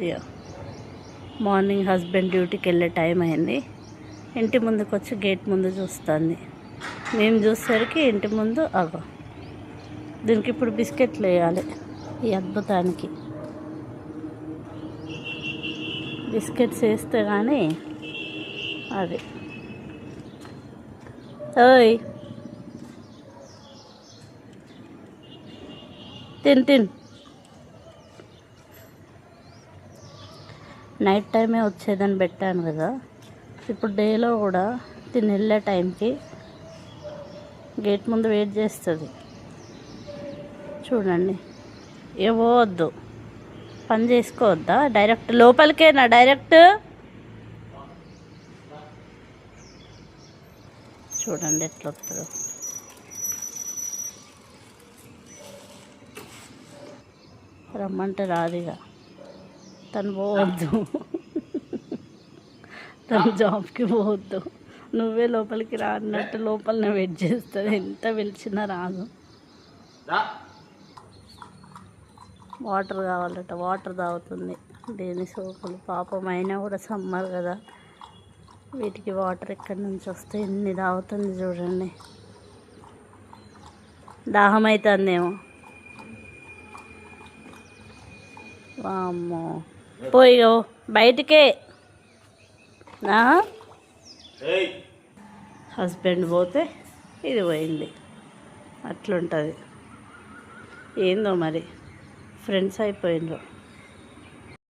ఇయో morning husband డ్యూటీకి వెళ్ళే టైం అయింది. ఇంటి ముందుకు వచ్చి గేట్ ముందు చూస్తుంది. మేము చూసేసరికి ఇంటి ముందు అగో. దీనికి ఇప్పుడు బిస్కెట్లు వేయాలి. ఈ అద్భుతానికి బిస్కెట్స్ వేస్తే కానీ అది ఓయ్ తిన్ నైట్ టైమే వచ్చేదని పెట్టాను కదా, ఇప్పుడు డేలో కూడా తిని వెళ్ళే టైంకి గేట్ ముందు వెయిట్ చేస్తుంది. చూడండి, ఇవ్వద్దు, పని చేసుకోవద్దా, డైరెక్ట్ లోపలికేనా డైరెక్ట్. చూడండి ఎట్లా వస్తుందో. రమ్మంటే రాదుగా, తను పోవద్దు, తను జాబ్కి పోవద్దు, నువ్వే లోపలికి రా అన్నట్టు లోపలనే వెయిట్ చేస్తుంది. ఎంత పిలిచినా రాదు. వాటర్ కావాలట, వాటర్ తాగుతుంది. దేని సోకులు పాపం, అయినా కూడా సమ్మర్ కదా, వీటికి వాటర్ ఎక్కడి నుంచి వస్తే ఎన్ని తాగుతుంది చూడండి. దాహం అవుతుందేమో. వామ్మో, పోయో బయటికే. హస్బెండ్ పోతే ఇది పోయింది, అట్లుంటుంది. ఏందో మరి, ఫ్రెండ్స్ అయిపోయినరు.